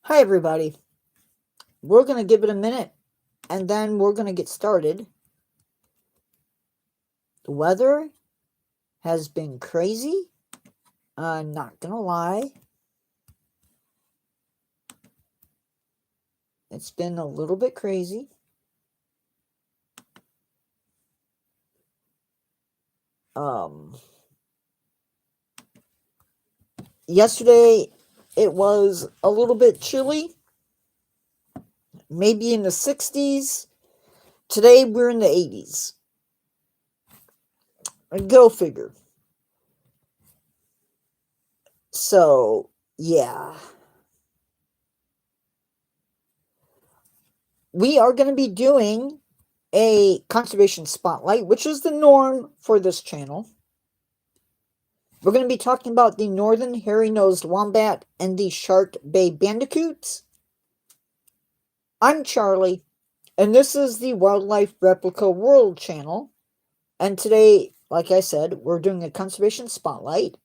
Hi, everybody. We're going to give it a minute and then we're going to get started. The weather has been crazy. Not going to lie. It's been a little bit crazy. Yesterday it was a little bit chilly, maybe in the 60s. Today we're in the 80s. Go figure. So, yeah. We are going to be doing a conservation spotlight, which is the norm for this channel. We're going to be talking about the northern hairy-nosed wombat and the Shark Bay Bandicoots. I'm Charlie, and this is the Wildlife Replica World channel. And today, like I said, we're doing a conservation spotlight.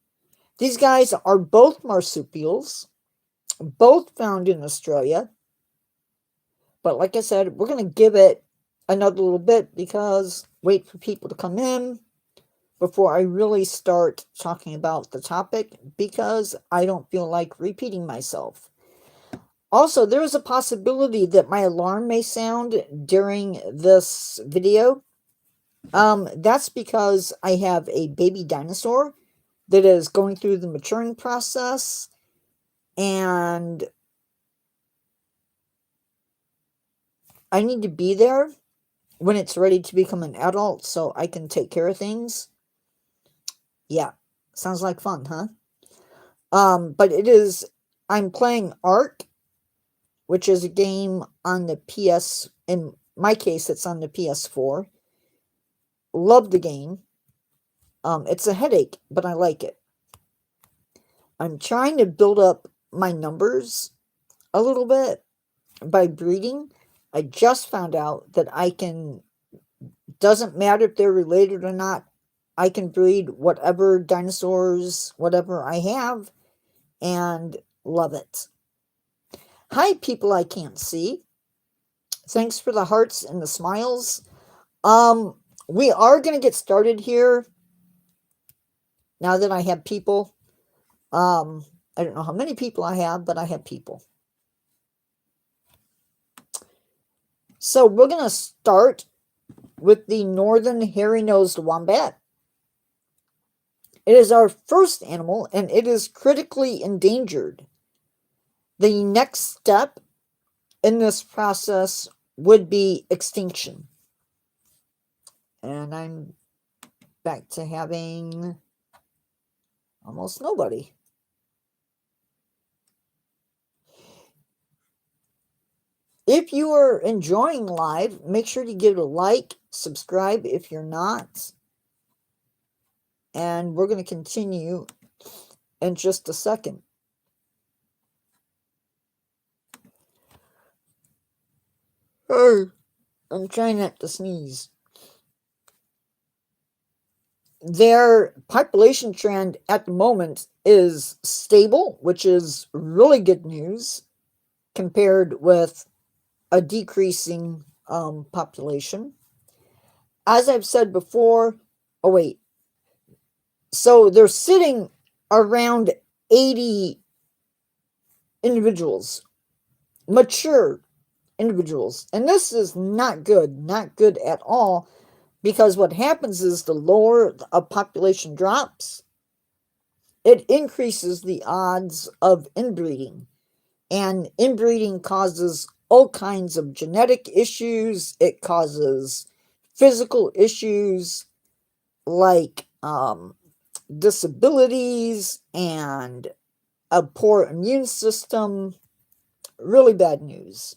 These guys are both marsupials, both found in Australia. But like I said, we're going to give it another little bit because wait for people to come in before I really start talking about the topic, because I don't feel like repeating myself. Also, there is a possibility that my alarm may sound during this video. That's because I have a baby dinosaur that is going through the maturing process, and I need to be there when it's ready to become an adult so I can take care of things. Yeah, sounds like fun, huh? But I'm playing Ark, which is a game on the PS, in my case, it's on the PS4. Love the game. It's a headache, but I like it. I'm trying to build up my numbers a little bit by breeding. I just found out that doesn't matter if they're related or not, I can breed whatever dinosaurs, whatever I have, and love it. Hi, people I can't see. Thanks for the hearts and the smiles. We are going to get started here now that I have people. I don't know how many people I have, but I have people. So we're going to start with the northern hairy-nosed wombat. It is our first animal, and it is critically endangered. The next step in this process would be extinction. And I'm back to having almost nobody. If you are enjoying live, make sure to give it a like, subscribe if you're not. And we're going to continue in just a second. I'm trying not to sneeze. Their population trend at the moment is stable, which is really good news compared with a decreasing population. As I've said before, so they're sitting around 80 individuals, mature individuals. And this is not good at all, because what happens is the lower a population drops, it increases the odds of inbreeding. And inbreeding causes all kinds of genetic issues. It causes physical issues like disabilities and a poor immune system. Really bad news.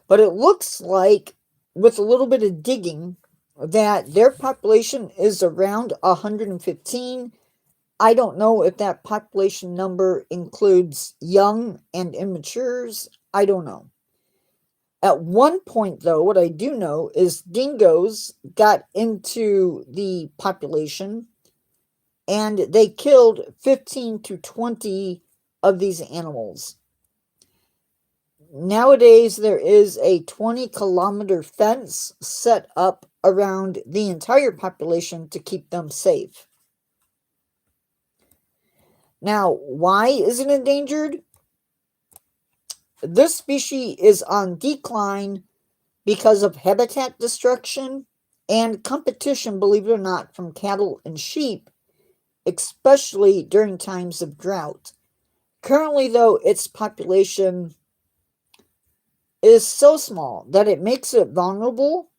But it looks like, with a little bit of digging, that their population is around 115. I don't know if that population number includes young and immatures. I don't know. At one point, though, what I do know is dingoes got into the population and they killed 15 to 20 of these animals. Nowadays, there is a 20-kilometer fence set up around the entire population to keep them safe. Now, why is it endangered? This species is on decline because of habitat destruction and competition, believe it or not, from cattle and sheep, especially during times of drought. Currently, though, its population is so small that it makes it vulnerable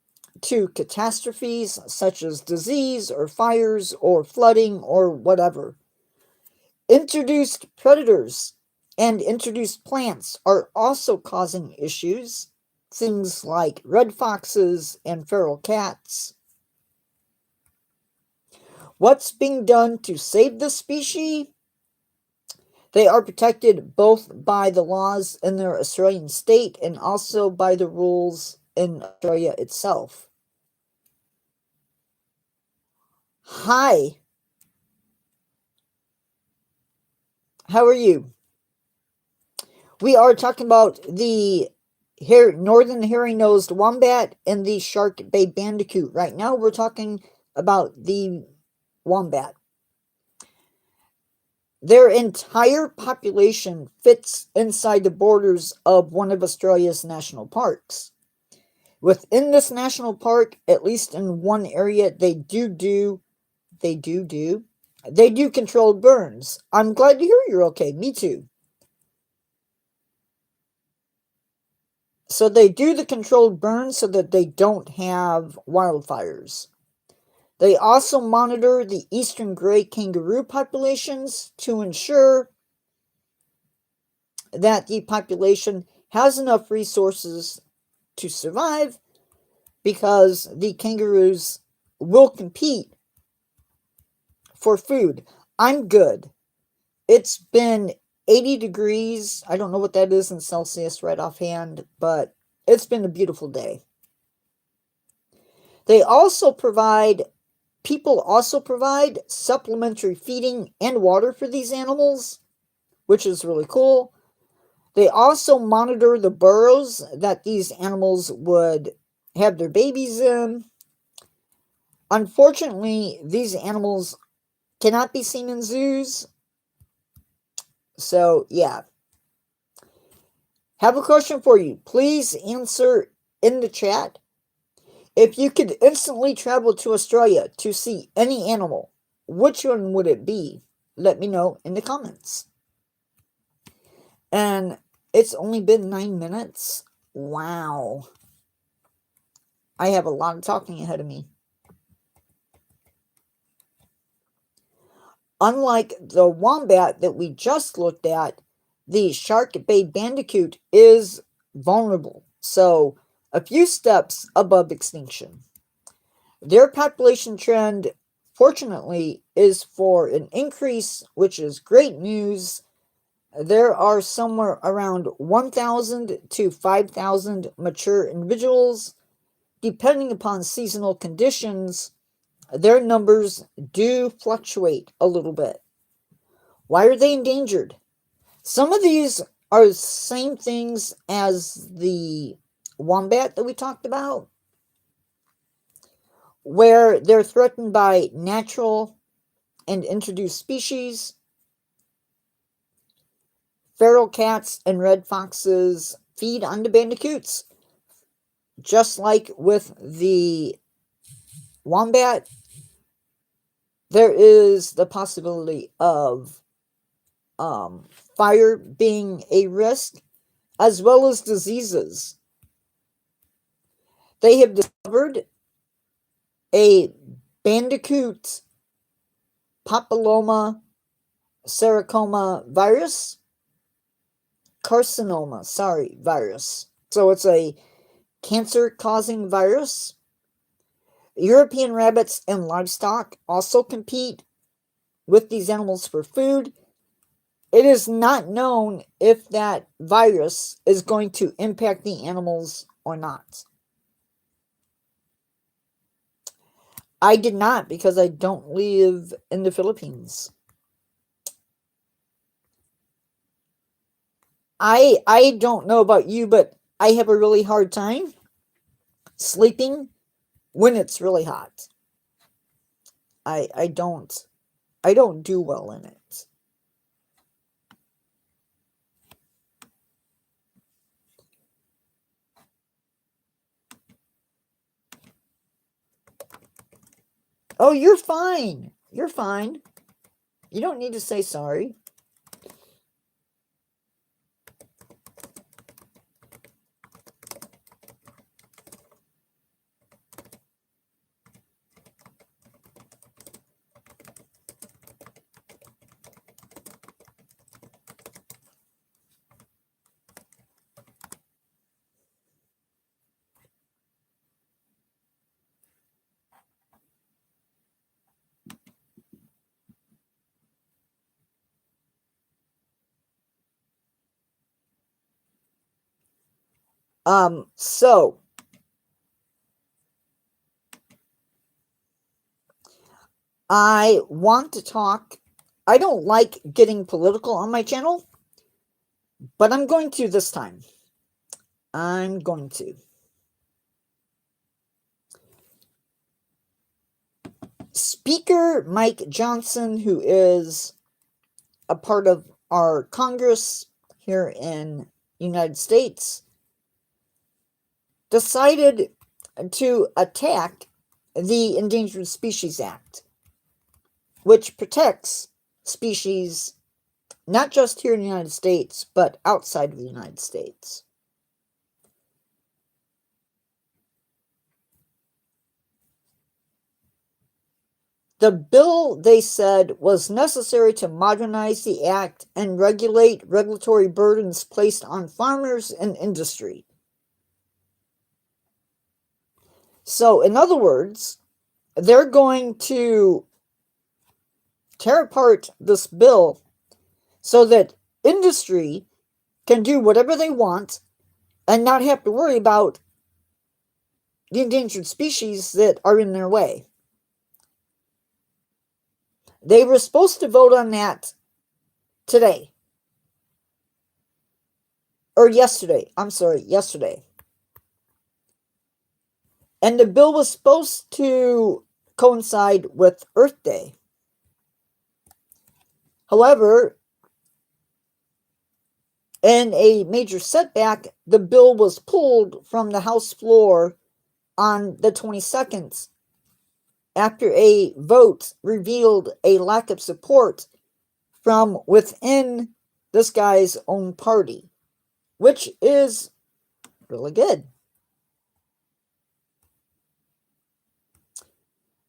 to catastrophes such as disease or fires or flooding or whatever. Introduced predators and introduced plants are also causing issues. Things like red foxes and feral cats. What's being done to save the species? They are protected both by the laws in their Australian state and also by the rules in Australia itself. Hi. How are you? We are talking about the northern hairy-nosed wombat and the shark bay bandicoot. Right now we're talking about the wombat. Their entire population fits inside the borders of one of Australia's national parks. Within this national park, at least in one area, they do controlled burns. I'm glad to hear you're okay. Me too. So they do the controlled burns so that they don't have wildfires. They also monitor the eastern gray kangaroo populations to ensure that the population has enough resources to survive, because the kangaroos will compete for food. I'm good. It's been 80 degrees. I don't know what that is in Celsius right offhand, but it's been a beautiful day. People also provide supplementary feeding and water for these animals, which is really cool. They also monitor the burrows that these animals would have their babies in. Unfortunately, these animals cannot be seen in zoos. So, yeah. Have a question for you. Please answer in the chat. If you could instantly travel to Australia to see any animal, which one would it be? Let me know in the comments. And it's only been 9 minutes. Wow. I have a lot of talking ahead of me. Unlike the wombat that we just looked at, the shark bay bandicoot is vulnerable, so a few steps above extinction. Their population trend, fortunately, is for an increase, which is great news. There are somewhere around 1,000 to 5,000 mature individuals. Depending upon seasonal conditions, their numbers do fluctuate a little bit. Why are they endangered? Some of these are the same things as the wombat that we talked about, where they're threatened by natural and introduced species. Feral cats and red foxes feed on the bandicoots. Just like with the wombat, there is the possibility of fire being a risk, as well as diseases. They have discovered a Bandicoot papilloma sarcoma virus. Virus. So it's a cancer-causing virus. European rabbits and livestock also compete with these animals for food. It is not known if that virus is going to impact the animals or not. I did not, because I don't live in the Philippines. I don't know about you, but I have a really hard time sleeping when it's really hot. I don't do well in it. Oh, you're fine. You're fine. You don't need to say sorry. So I want to talk. I don't like getting political on my channel, but I'm going to this time. I'm going to. Speaker Mike Johnson, who is a part of our Congress here in the United States, decided to attack the Endangered Species Act, which protects species not just here in the United States, but outside of the United States. The bill, they said, was necessary to modernize the act and regulate regulatory burdens placed on farmers and industry. So, in other words, they're going to tear apart this bill so that industry can do whatever they want and not have to worry about the endangered species that are in their way. They were supposed to vote on that today. Or yesterday. I'm sorry, yesterday. And the bill was supposed to coincide with Earth Day. However, in a major setback, the bill was pulled from the House floor on the 22nd after a vote revealed a lack of support from within this guy's own party, which is really good.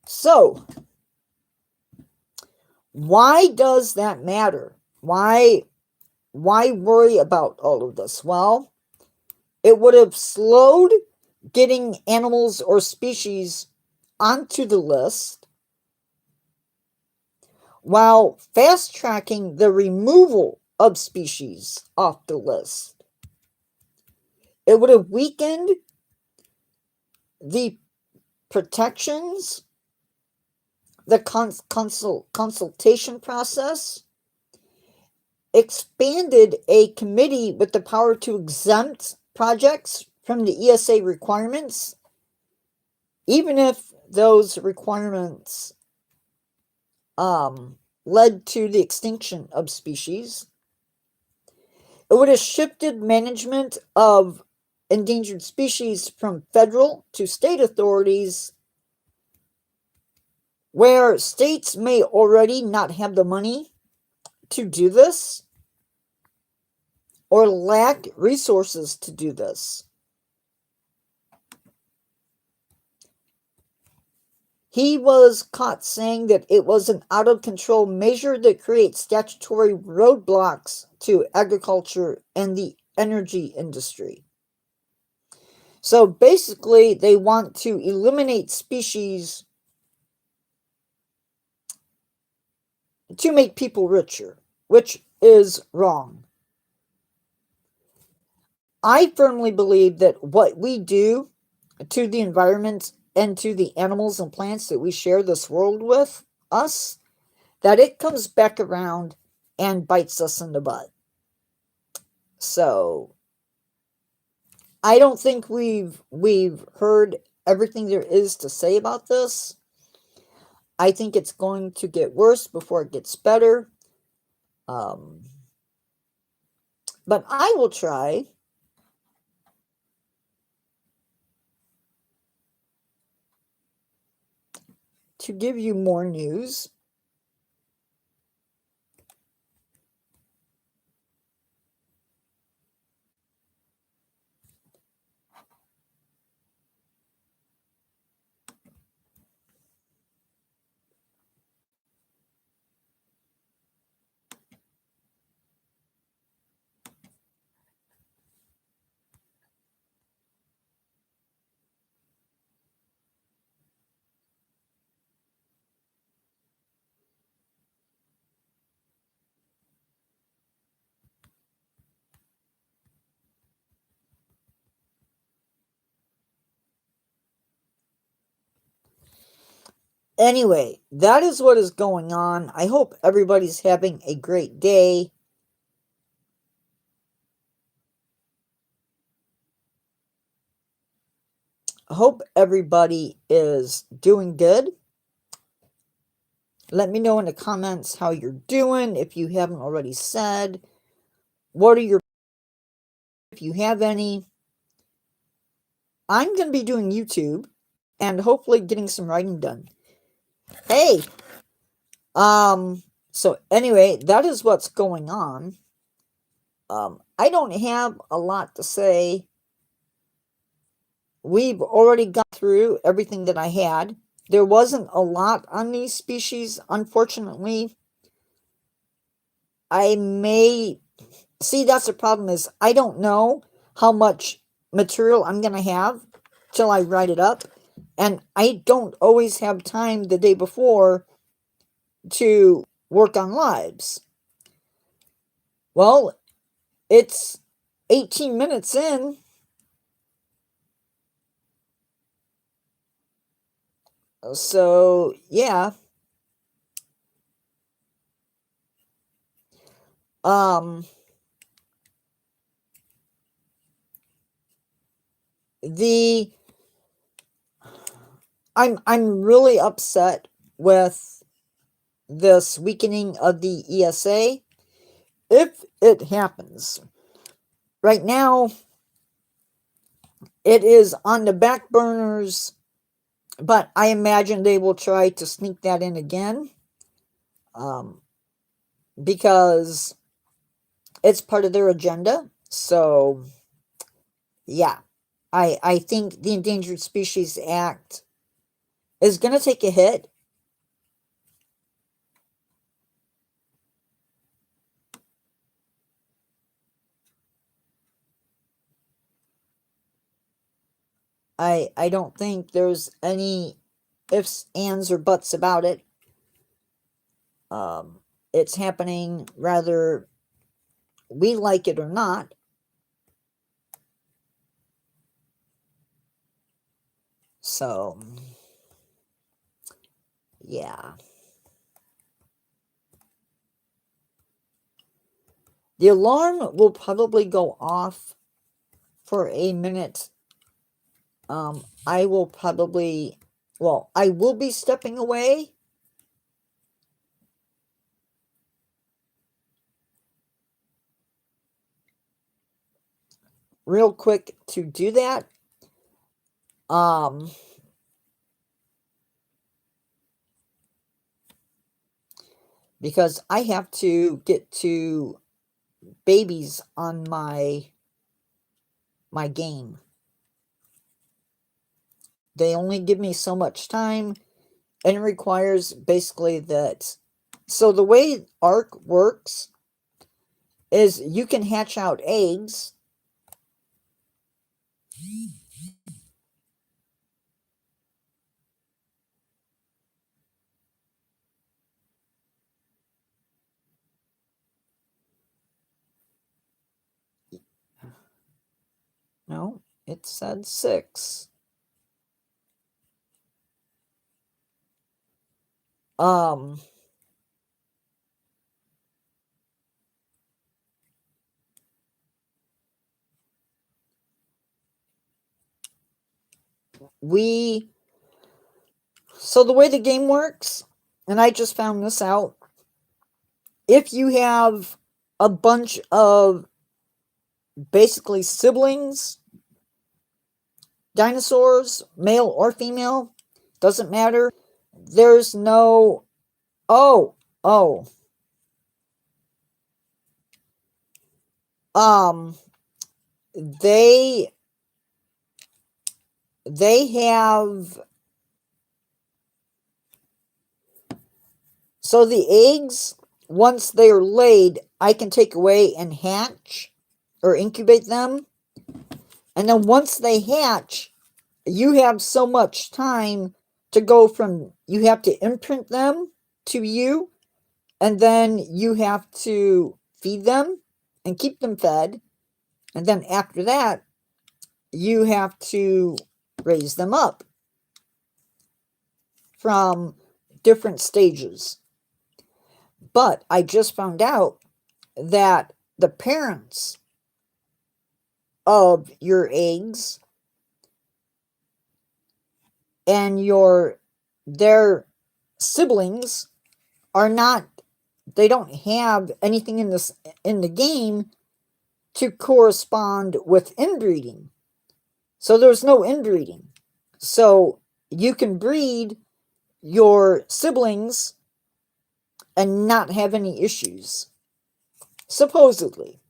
So, why does that matter? Why worry about all of this? Well, it would have slowed getting animals or species onto the list while fast-tracking the removal of species off the list. It would have weakened the protections, the consultation process, expanded a committee with the power to exempt projects from the ESA requirements, even if those requirements led to the extinction of species. It would have shifted management of endangered species from federal to state authorities, where states may already not have the money to do this or lack resources to do this. He was caught saying that it was an out-of-control measure that creates statutory roadblocks to agriculture and the energy industry. So basically, they want to eliminate species to make people richer, which is wrong. I firmly believe that what we do to the environment and to the animals and plants that we share this world with us, that it comes back around and bites us in the butt. So I don't think we've heard everything there is to say about this. I think it's going to get worse before it gets better. Um, but I will try to give you more news. Anyway, that is what is going on. I hope everybody's having a great day. I hope everybody is doing good. Let me know in the comments how you're doing. If you haven't already said, what are your, if you have any. I'm going to be doing YouTube and hopefully getting some writing done. Hey, so anyway, that is what's going on. I don't have a lot to say. We've already got through everything that I had. There wasn't a lot on these species, unfortunately. I may see, that's the problem, is I don't know how much material I'm going to have till I write it up, and I don't always have time the day before to work on lives. Well, it's 18 minutes in. So, yeah. Um, the I'm really upset with this weakening of the ESA. If it happens, right now it is on the back burners, but I imagine they will try to sneak that in again, because it's part of their agenda. So, yeah, I think the Endangered Species Act is going to take a hit. I don't think there's any ifs, ands, or buts about it. It's happening whether we like it or not. So, yeah. The alarm will probably go off for a minute. I will probably, well, I will be stepping away. Real quick to do that. Because I have to get to babies on my game. They only give me so much time, and it requires basically that. So the way ARC works is you can hatch out eggs. No, it said 6. Um, So the way the game works, and I just found this out, if you have a bunch of basically siblings, dinosaurs, male or female, doesn't matter. There's no, oh, oh, um, they have, so the eggs, once they are laid, I can take away and hatch or incubate them. And then once they hatch, you have so much time to go from, you have to imprint them to you, and then you have to feed them and keep them fed. And then after that, you have to raise them up from different stages. But I just found out that the parents of your eggs and their siblings are not, they don't have anything in the game to correspond with inbreeding. So there's no inbreeding. So you can breed your siblings and not have any issues, supposedly.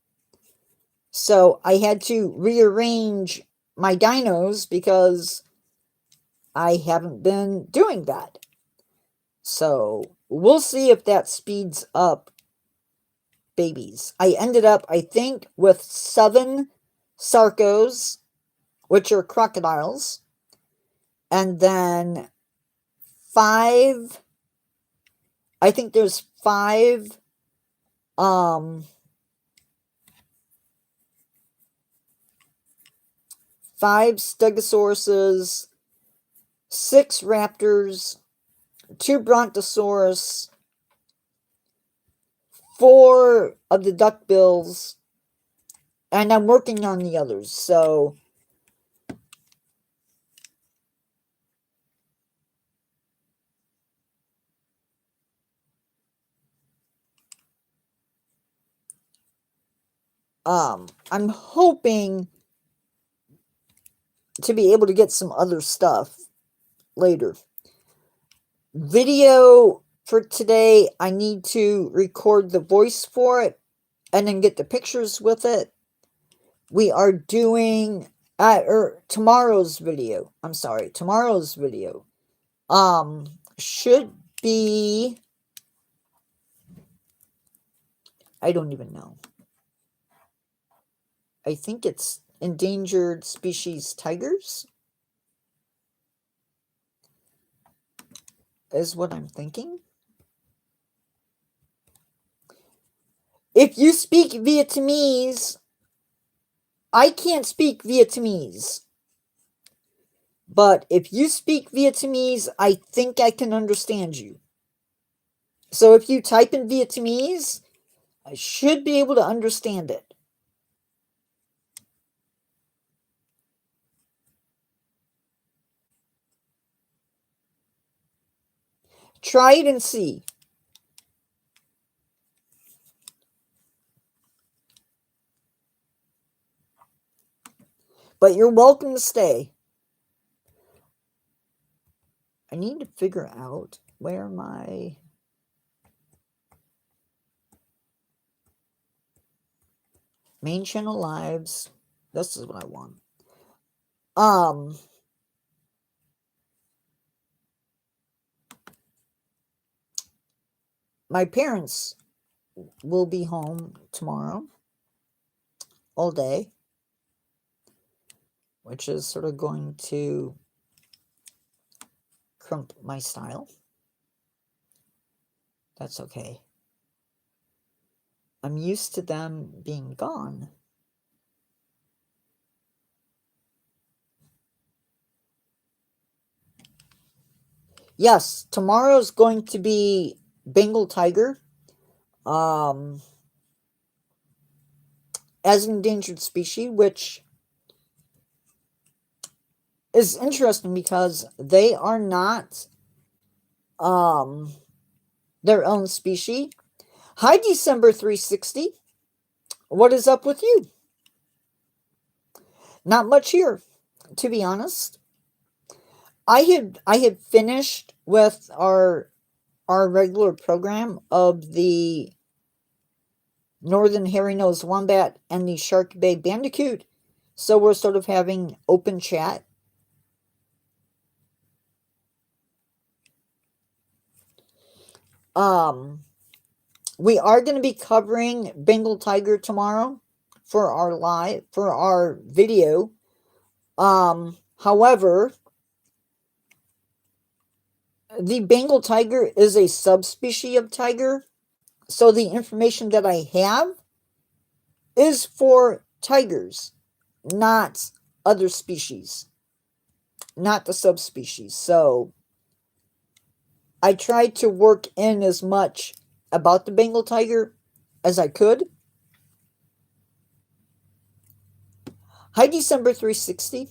So I had to rearrange my dinos because I haven't been doing that. So we'll see if that speeds up babies. I ended up, I think, with 7 sarcos, which are crocodiles, and then 5, I think there's 5 5 stegosauruses, 6 raptors, 2 brontosaurus, 4 of the duckbills, and I'm working on the others. So I'm hoping to be able to get some other stuff later. Video for today, I need to record the voice for it and then get the pictures with it. We are doing tomorrow's video. I'm sorry, tomorrow's video should be, I don't even know. I think it's endangered species tigers is what I'm thinking. If you speak Vietnamese, I can't speak Vietnamese. But if you speak Vietnamese, I think I can understand you. So if you type in Vietnamese, I should be able to understand it. Try it and see. But you're welcome to stay. I need to figure out where my main channel lives. This is what I want. My parents will be home tomorrow all day, which is sort of going to crump my style. That's okay. I'm used to them being gone. Yes, tomorrow's going to be Bengal tiger. As an endangered species, which is interesting because they are not um, their own species. Hi, December 360. What is up with you? Not much here, to be honest. I had finished with our regular program of the Northern Hairy-Nosed Wombat and the Shark Bay Bandicoot. So we're sort of having open chat. We are going to be covering Bengal Tiger tomorrow for our video. However, the Bengal tiger is a subspecies of tiger, so the information that I have is for tigers, not other species, not the subspecies. So I tried to work in as much about the Bengal tiger as I could. Hi, December 360.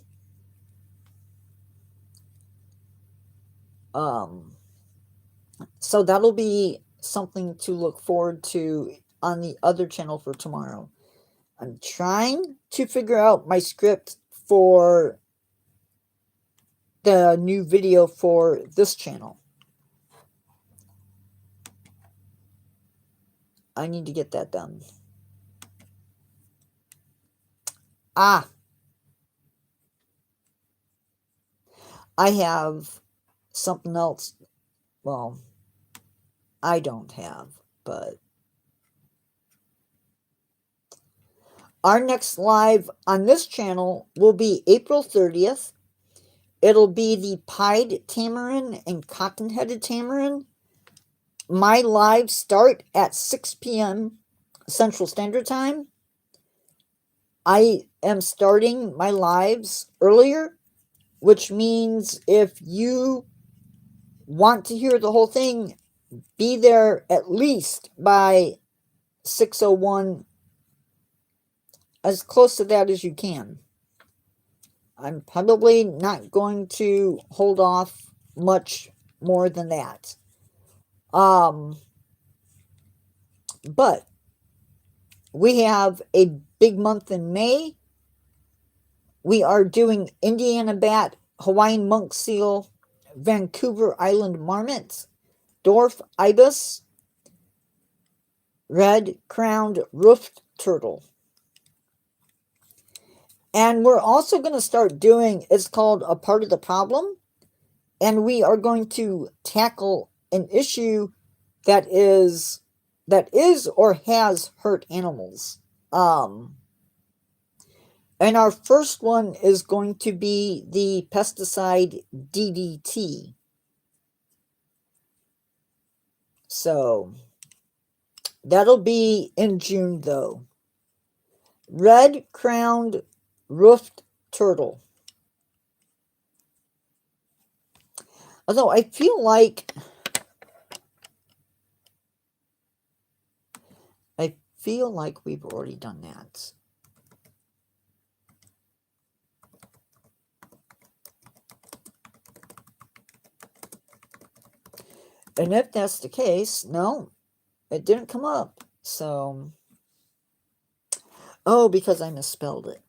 So that'll be something to look forward to on the other channel for tomorrow. I'm trying to figure out my script for the new video for this channel. I need to get that done. I have something else. Well, I don't have, but our next live on this channel will be April 30th. It'll be the pied tamarin and cotton-headed tamarin. My lives start at 6 p.m. Central Standard Time. I am starting my lives earlier, which means if you want to hear the whole thing, be there at least by 6:01, as close to that as you can. I'm probably not going to hold off much more than that. But we have a big month in May. We are doing Indiana bat, Hawaiian monk seal, Vancouver Island marmot, dwarf ibis, red-crowned roofed turtle. And we're also going to start doing, it's called A Part of the Problem, and we are going to tackle an issue that is or has hurt animals. And our first one is going to be the pesticide DDT. So that'll be in June, though. Red-crowned roofed turtle. Although I feel like we've already done that. And if that's the case, no, it didn't come up. So, oh, because I misspelled it.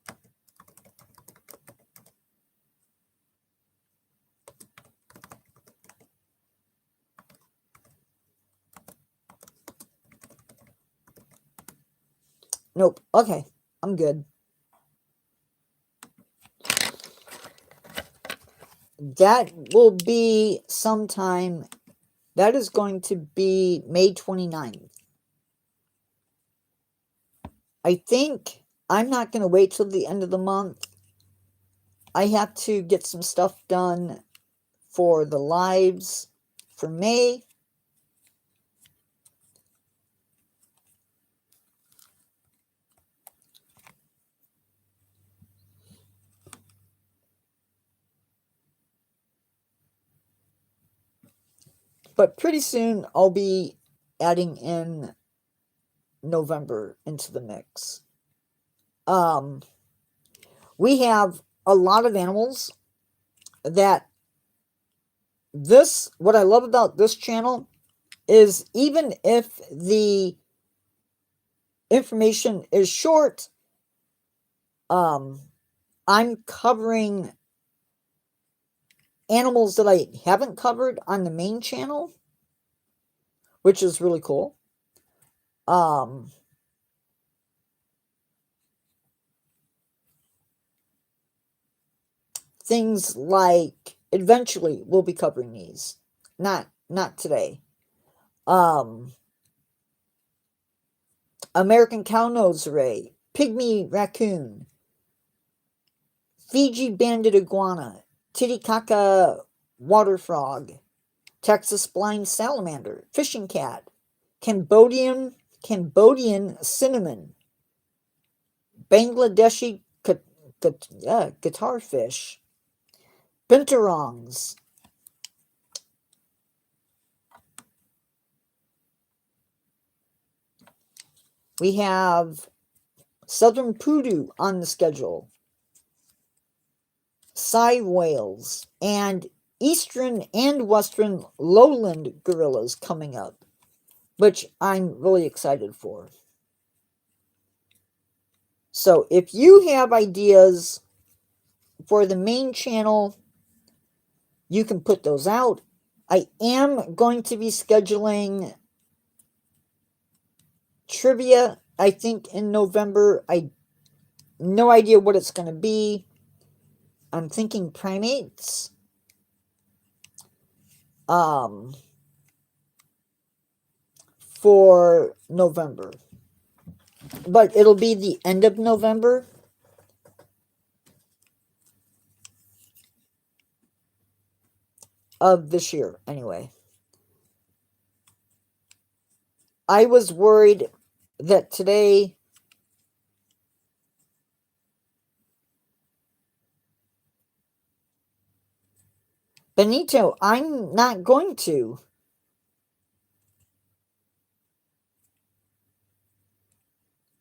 Nope. Okay, I'm good. That will be sometime. That is going to be May 29th. I think I'm not going to wait till the end of the month. I have to get some stuff done for the lives for May. But pretty soon I'll be adding in November into the mix. We have a lot of animals that what I love about this channel is even if the information is short, I'm covering animals that I haven't covered on the main channel, which is really cool. Things like eventually we'll be covering these. Not today. American cow nose ray, pygmy raccoon, Fiji banded iguana, Titicaca water frog, Texas blind salamander, fishing cat, Cambodian cinnamon, Bangladeshi guitar fish, binturongs, we have southern poodoo on the schedule, Sei whales, and eastern and western lowland gorillas coming up, which I'm really excited for. So if you have ideas for the main channel, you can put those out. I am going to be scheduling trivia, I think, in November. I no idea what it's going to be. I'm thinking primates. For November. But it'll be the end of November. Of this year, anyway. I was worried that today Benito, I'm not going to.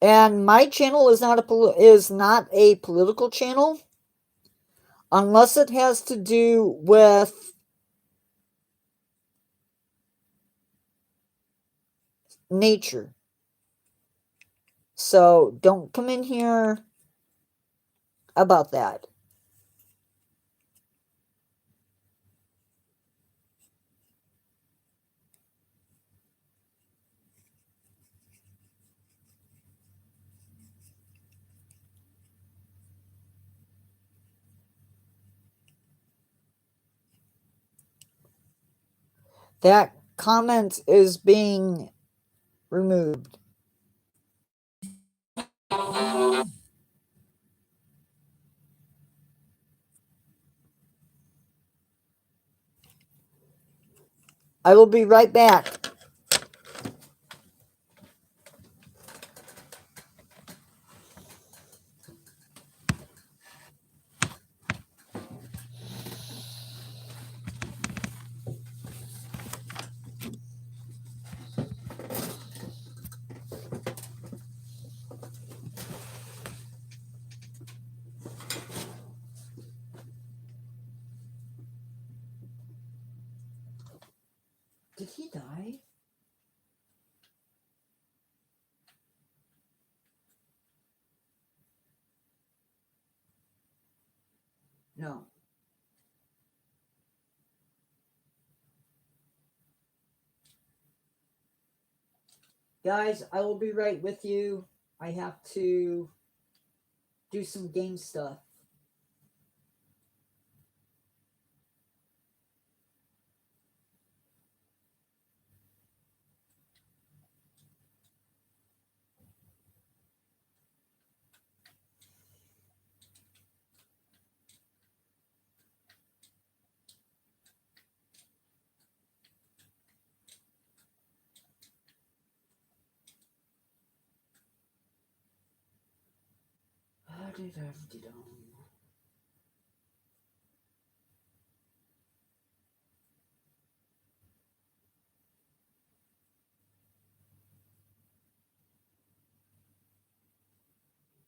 And my channel is not a political channel unless it has to do with nature. So don't come in here about that. That comment is being removed. I will be right back. Did he die? No. Guys, I will be right with you. I have to do some game stuff.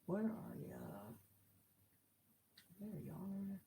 Where are ya? There you are.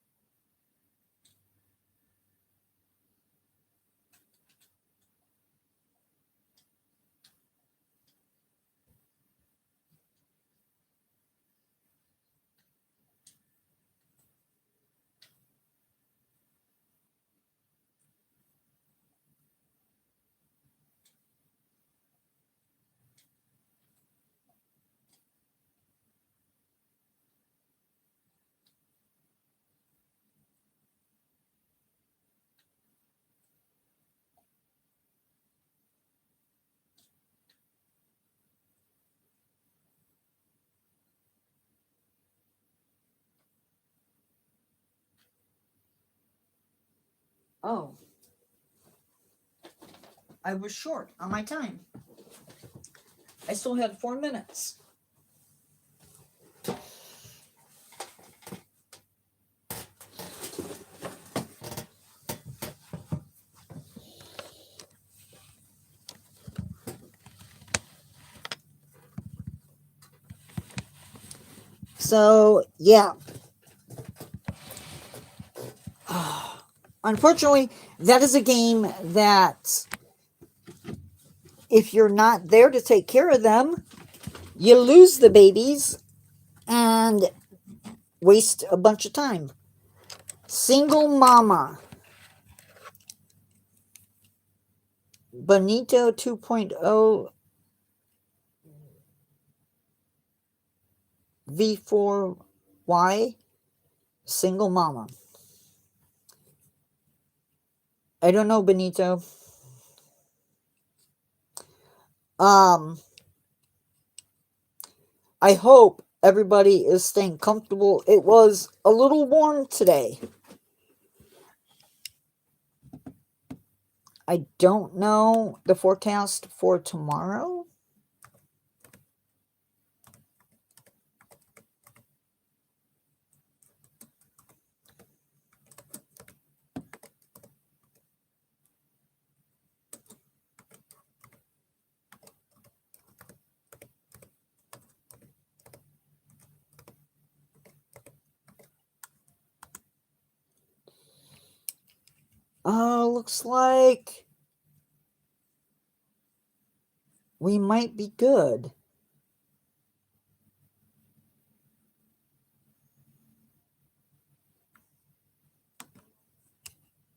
Oh, I was short on my time. I still had 4 minutes. So, yeah. Unfortunately, that is a game that if you're not there to take care of them, you lose the babies and waste a bunch of time. Single mama. Bonito 2.0 V4Y. Single mama. I don't know, Benito. I hope everybody is staying comfortable. It was a little warm today. I don't know the forecast for tomorrow. Looks like we might be good.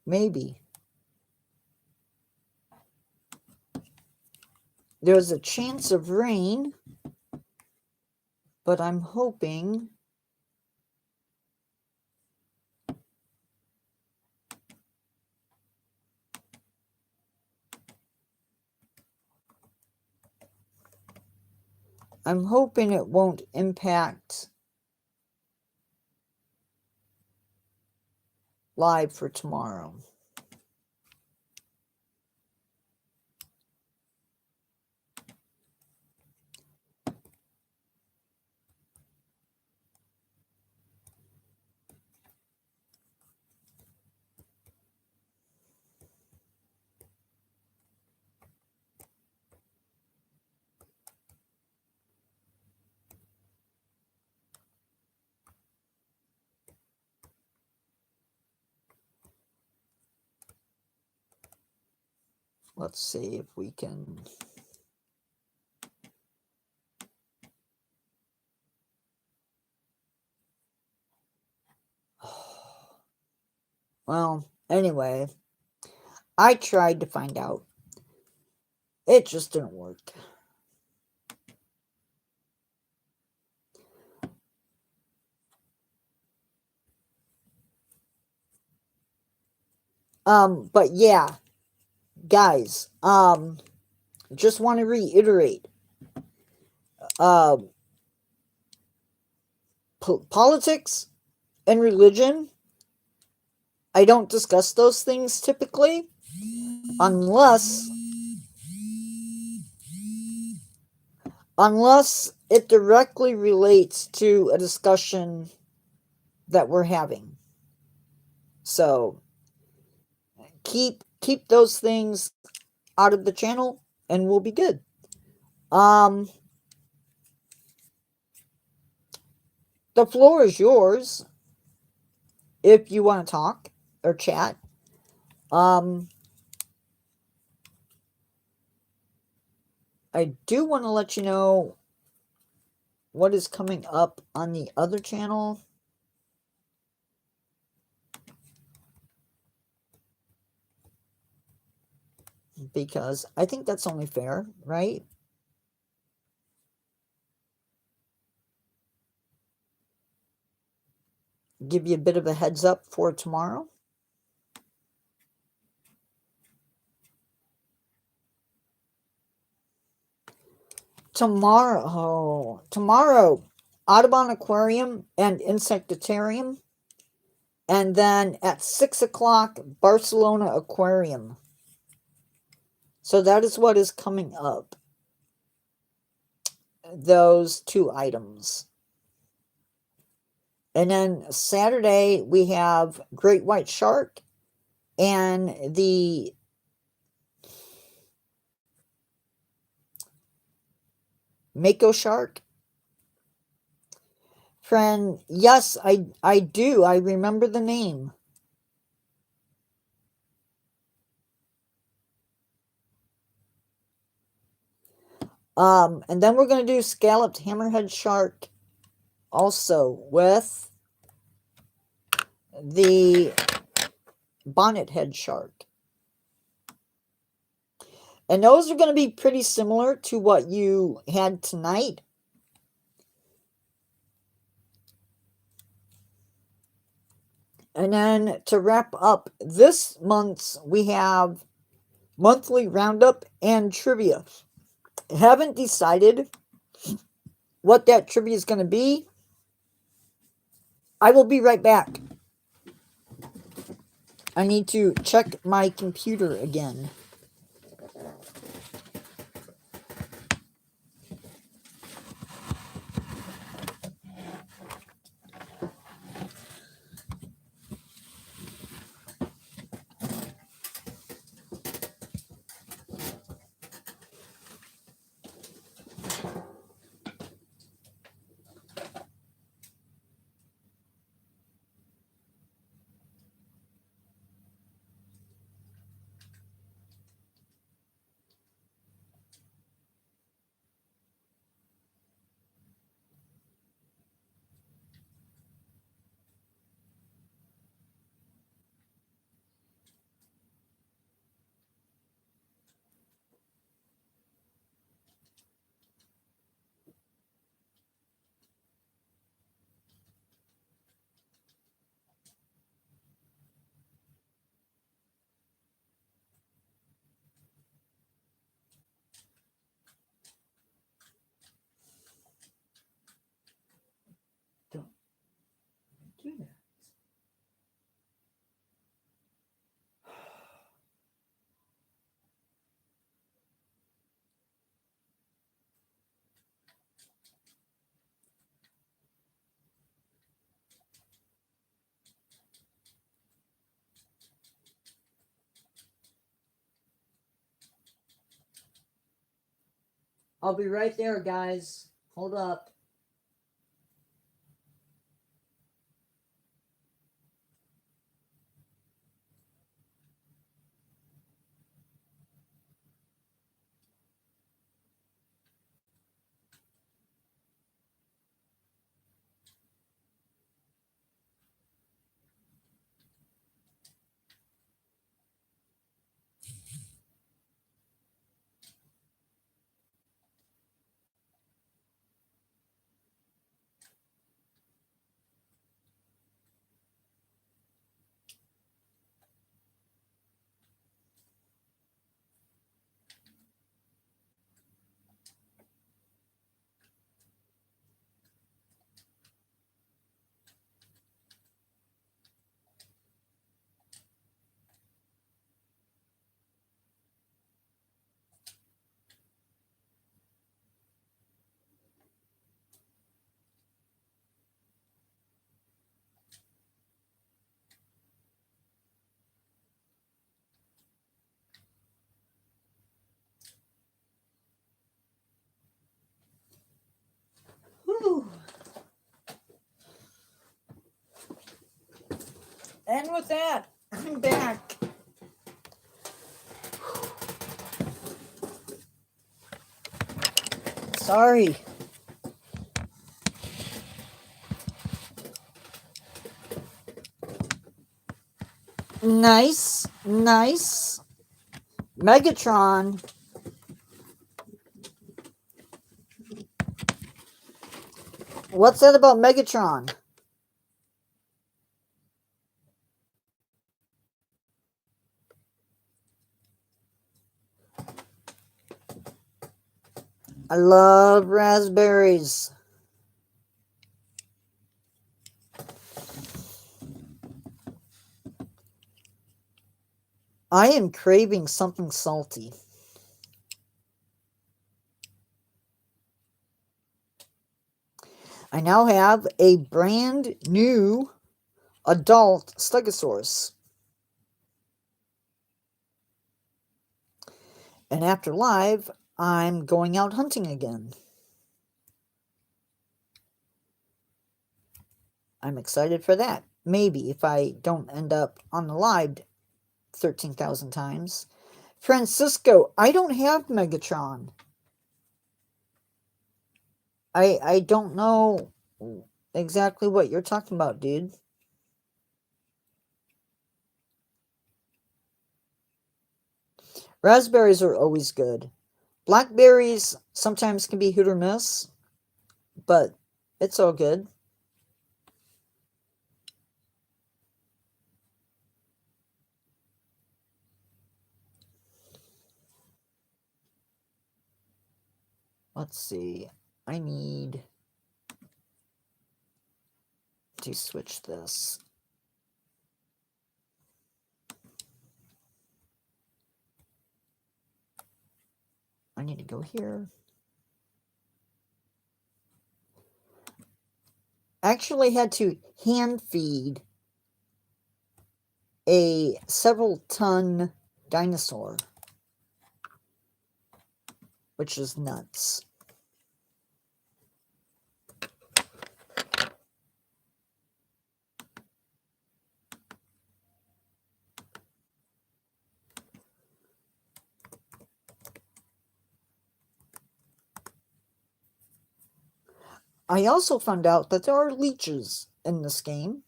Maybe. There's a chance of rain, but I'm hoping it won't impact live for tomorrow. Let's see if we can. Well, anyway, I tried to find out. It just didn't work. But yeah, guys, just want to reiterate, politics and religion, I don't discuss those things typically, unless it directly relates to a discussion that we're having. So keep those things out of the channel and we'll be good. The floor is yours if you want to talk or chat. I do want to let you know what is coming up on the other channel. Because I think that's only fair, right? Give you a bit of a heads up for tomorrow. Tomorrow, Audubon Aquarium and Insectarium And then at 6 o'clock, Barcelona Aquarium. So that is what is coming up. Those two items. And then Saturday, we have Great White Shark and the Mako Shark. Friend, yes, I do. I remember the name. And then we're going to do Scalloped Hammerhead Shark also with the Bonnet Head Shark. And those are going to be pretty similar to what you had tonight. And then to wrap up this month's, we have monthly roundup and trivia. Haven't decided what that trivia is going to be. I will be right back. I need to check my computer again. Don't do that. I'll be right there, guys. Hold up. Whew. And with that, I'm back. Sorry. Nice, nice. Megatron. What's that about Megatron? I love raspberries. I am craving something salty. I now have a brand new adult Stegosaurus. And after live, I'm going out hunting again. I'm excited for that. Maybe if I don't end up on the live 13,000 times. Francisco, I don't have Megatron. I don't know exactly what you're talking about, dude. Raspberries are always good. Blackberries sometimes can be hit or miss, but it's all good. Let's see. I need to switch this. I need to go here. I actually had to hand feed a several ton dinosaur, which is nuts. I also found out that there are leeches in this game.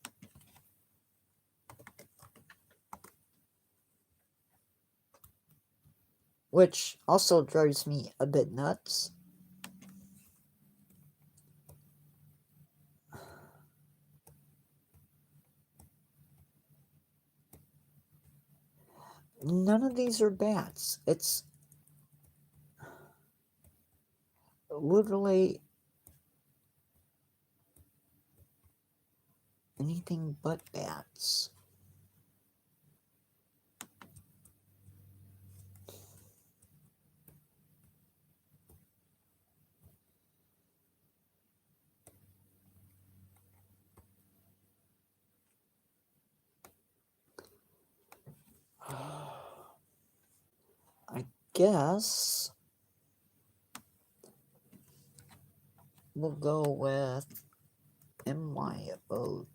Which also drives me a bit nuts. None of these are bats. It's literally anything but bats. I guess we'll go with MYO.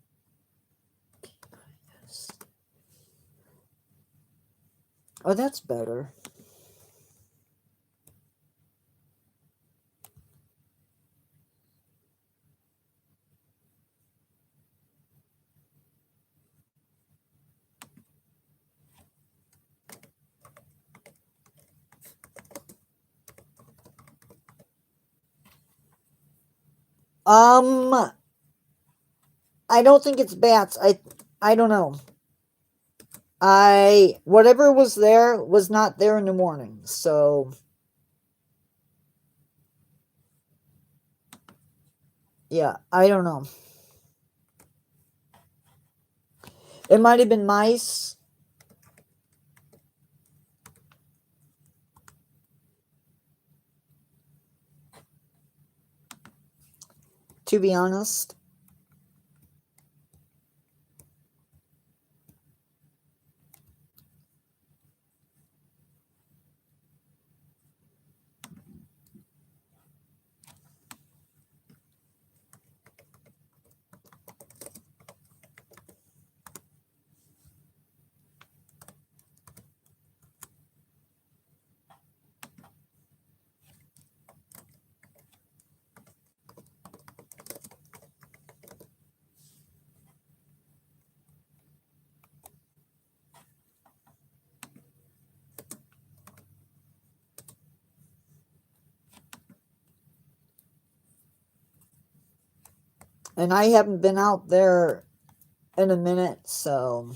Oh, that's better. I don't think it's bats. I don't know. Whatever was there was not there in the morning, so yeah, I don't know. It might have been mice. To be honest. And I haven't been out there in a minute, so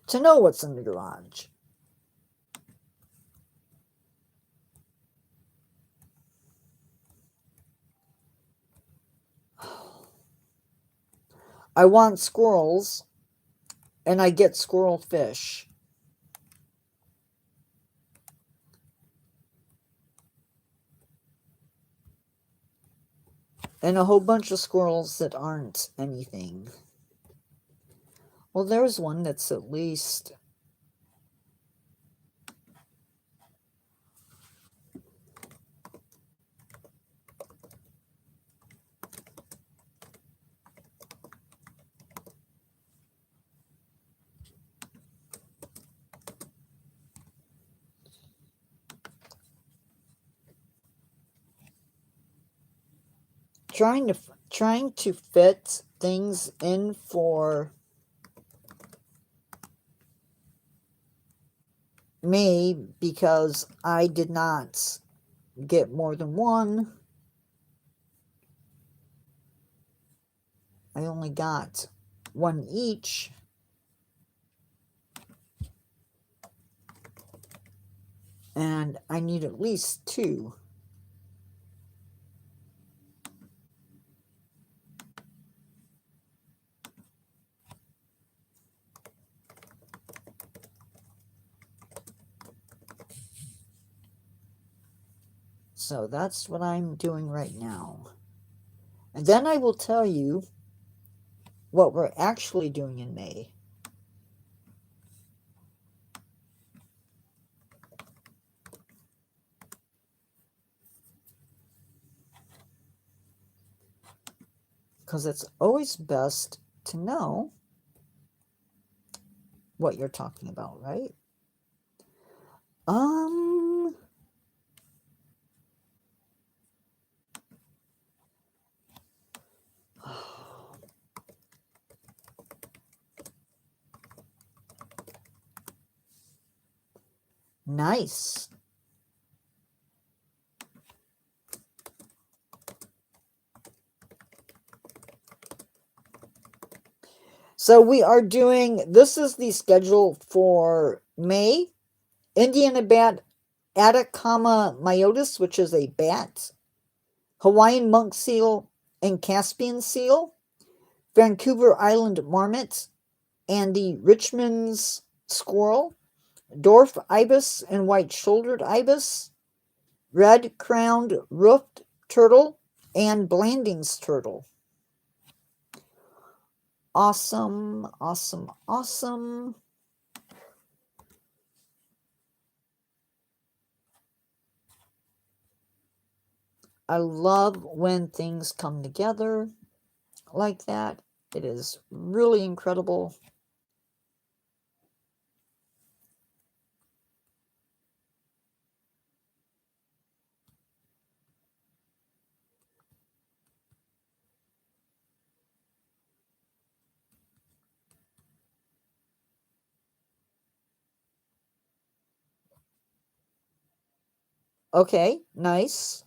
to know what's in the garage. I want squirrels, and I get squirrel fish. And a whole bunch of squirrels that aren't anything. Well, there's one that's at least... trying to fit things in for me because I did not get more than one. I only got one each. And I need at least two. So that's what I'm doing right now. And then I will tell you what we're actually doing in May. Because it's always best to know what you're talking about, right? Nice. So we are doing, this is the schedule for May. Indian bat, Atacama myotis, which is a bat. Hawaiian monk seal and Caspian seal. Vancouver Island marmot. And the Richmond's squirrel. Dwarf ibis and white-shouldered ibis. Red-crowned roofed turtle. And Blanding's turtle. Awesome, awesome, awesome. I love when things come together like that. It is really incredible. Okay, nice.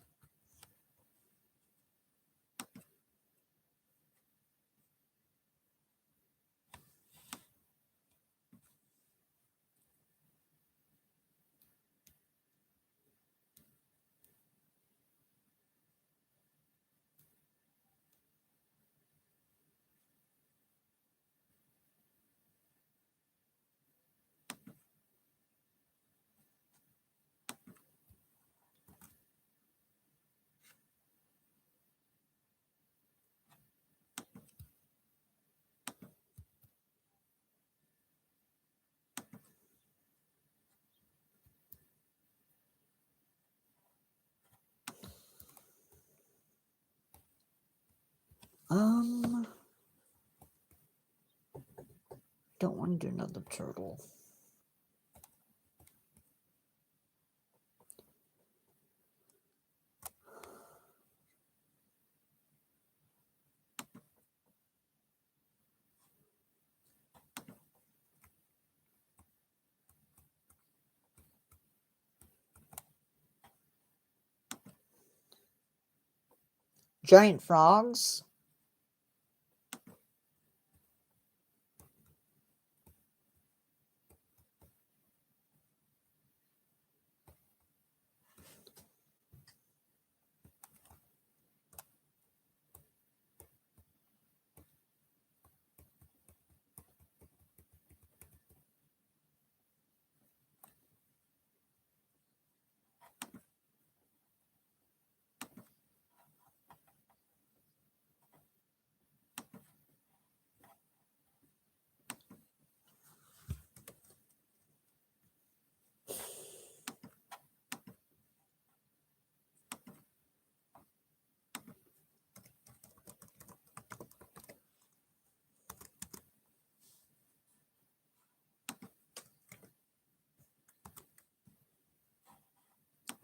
Don't want to do another turtle. Giant frogs.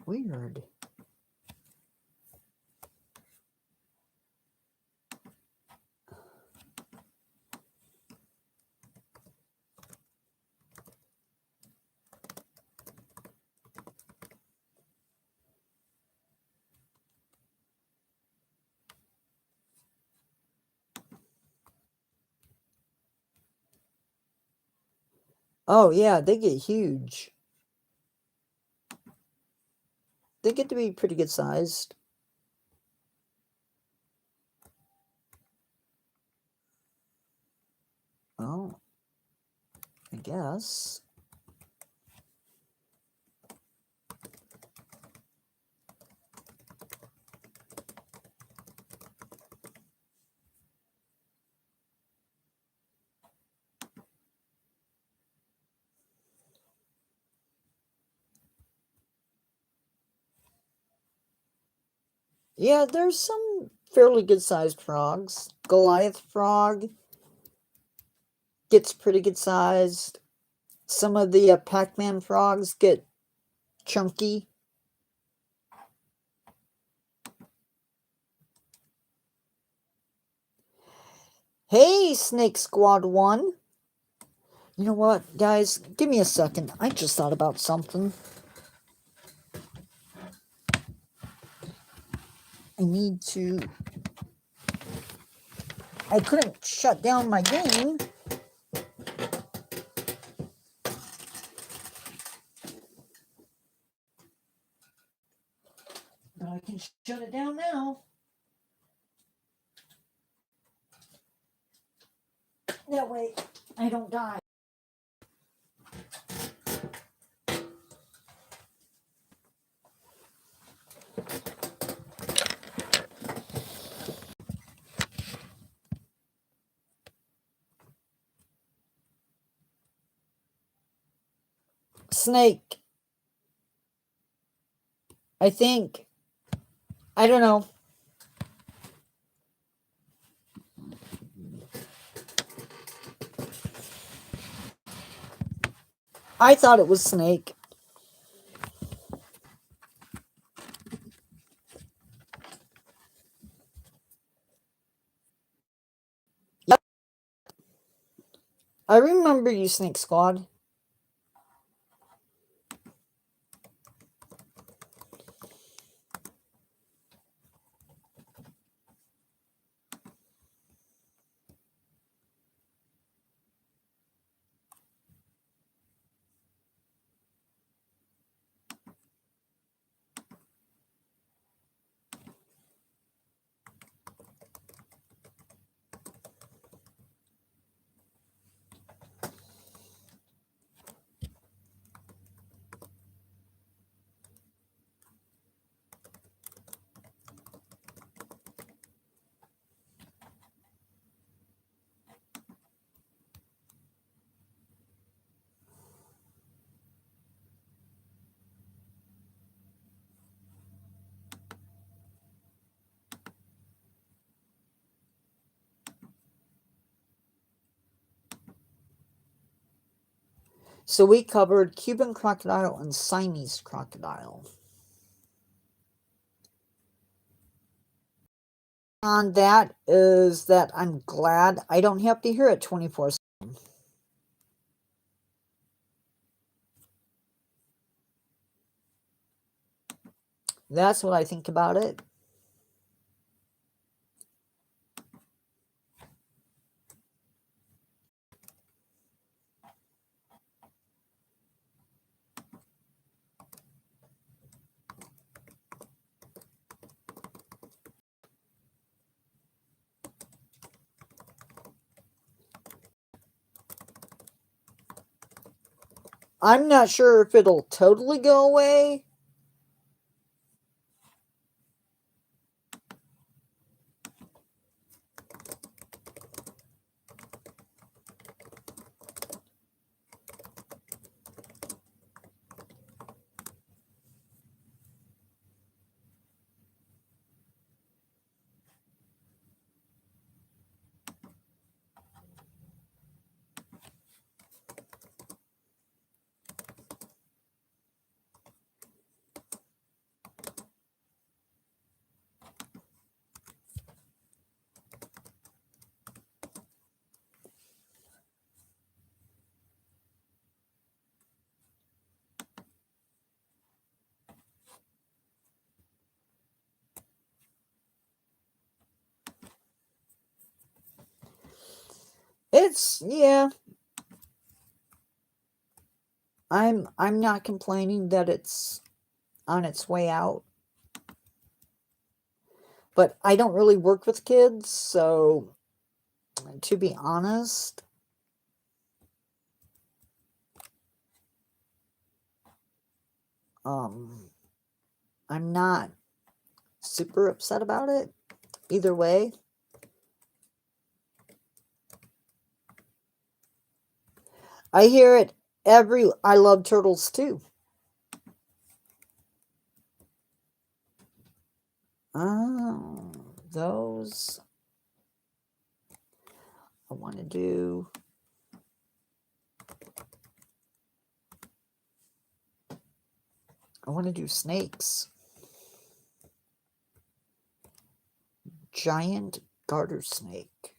Weird. Oh, yeah, they get huge. They get to be pretty good sized. Oh, I guess. Yeah, there's some fairly good sized frogs. Goliath frog gets pretty good sized. Some of the Pac-Man frogs get chunky. Hey, Snake Squad 1. You know what, guys? Give me a second. I just thought about something. I need to... I couldn't shut down my game. But I can shut it down now. That way I don't die. Snake. I think. I don't know. I thought it was Snake. Yep. I remember you, Snake Squad. So we covered Cuban crocodile and Siamese crocodile. On that is that I'm glad I don't have to hear it 24/7. That's what I think about it. I'm not sure if it'll totally go away. Yeah. I'm not complaining that it's on its way out. But I don't really work with kids, so to be honest, um I'm not super upset about it either way. I hear it I love turtles too. Oh, those I want to do. I want to do snakes. Giant garter snake.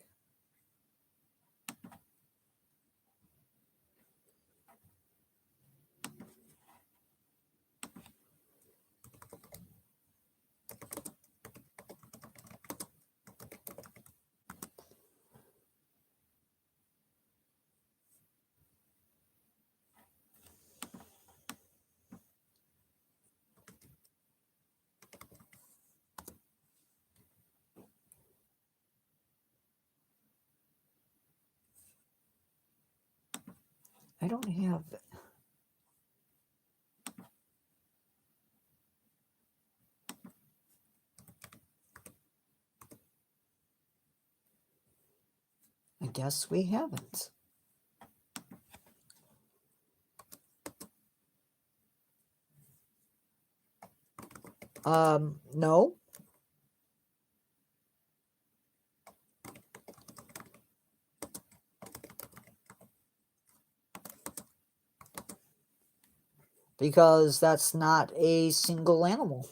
I don't have. I guess we haven't. No. Because that's not a single animal.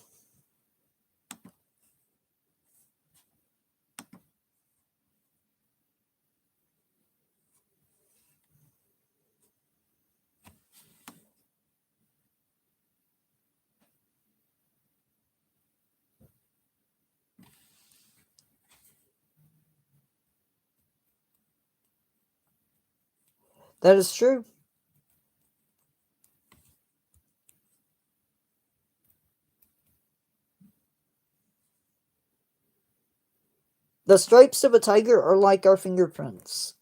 That is true. The stripes of a tiger are like our fingerprints.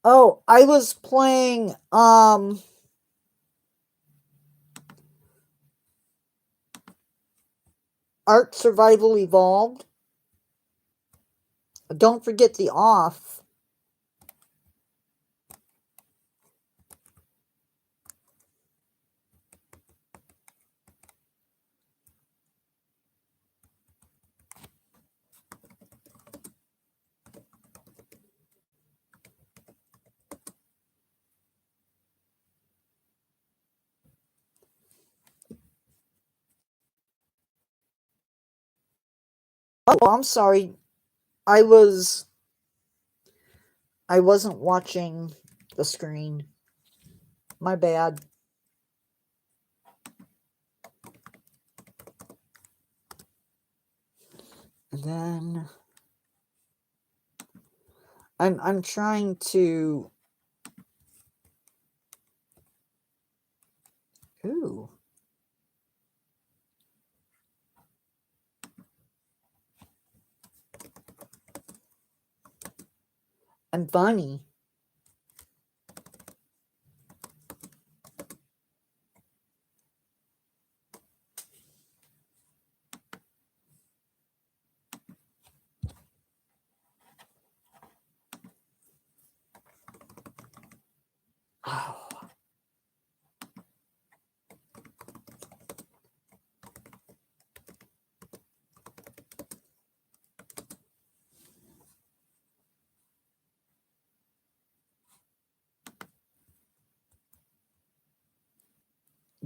Oh, I was playing Ark Survival Evolved. Don't forget the off. Oh, I'm sorry. I was I wasn't watching the screen. My bad. And then I'm trying to... Ooh. I'm funny. Oh.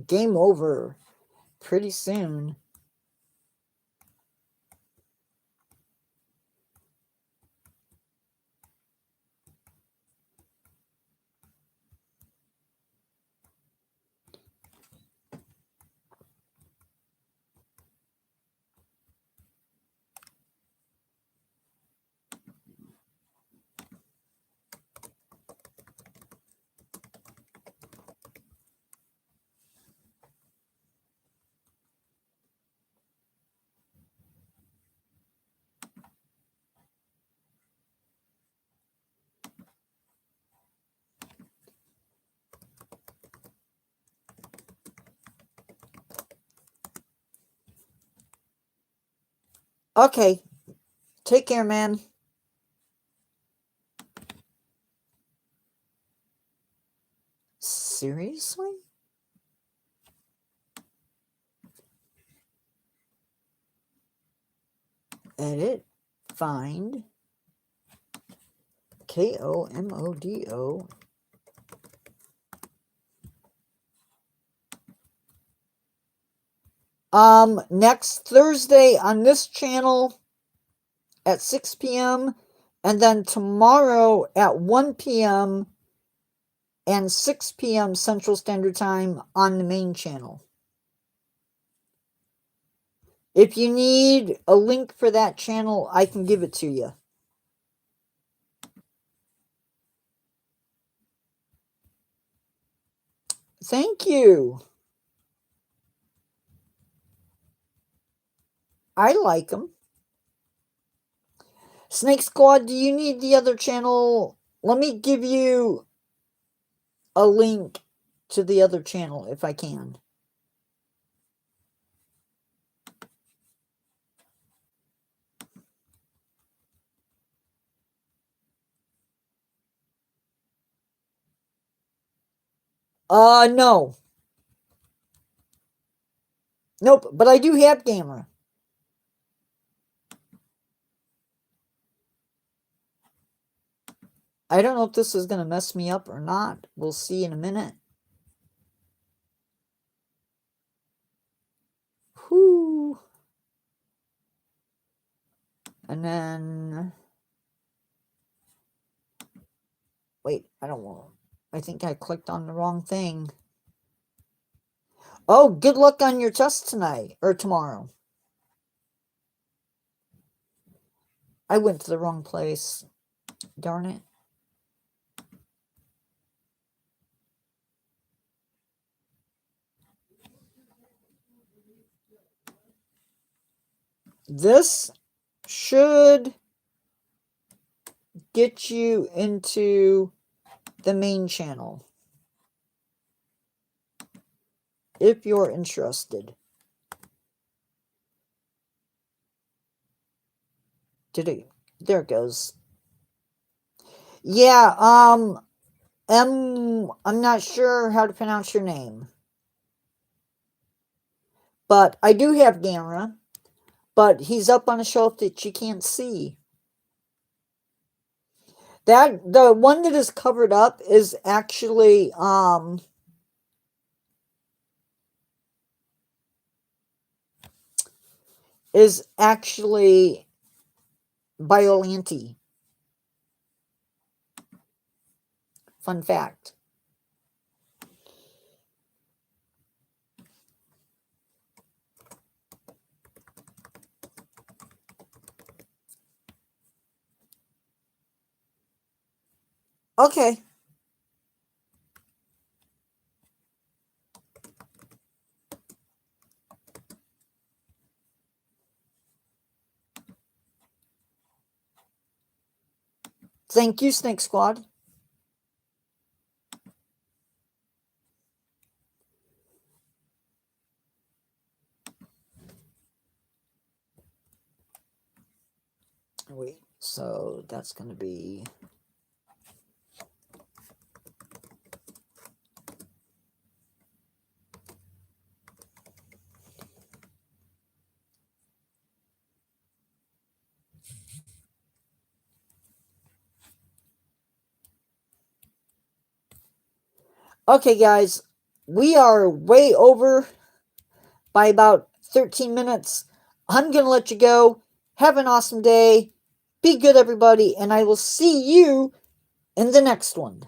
Game over pretty soon. Okay. Take care, man. Seriously? Edit. Find. KOMODO. Next Thursday on this channel at 6 p.m. and then tomorrow at 1 p.m. and 6 p.m. Central Standard Time on the main channel. If you need a link for that channel, I can give it to you. Thank you. I like them. Snake Squad, do you need the other channel? Let me give you a link to the other channel if I can. No. Nope, but I do have Gamer. I don't know if this is going to mess me up or not. We'll see in a minute. Whoo. And then... Wait, I don't want... I think I clicked on the wrong thing. Oh, good luck on your test tonight, or tomorrow. I went to the wrong place. Darn it. This should get you into the main channel if you're interested. There it goes. Yeah, I'm not sure how to pronounce your name. But I do have Gamera, but he's up on a shelf that you can't see. The one that is covered up is actually Biollante. Fun fact. Okay. Thank you, Snake Squad. Wait, so that's going to be... Okay, guys, we are way over by about 13 minutes. I'm going to let you go. Have an awesome day. Be good, everybody, and I will see you in the next one.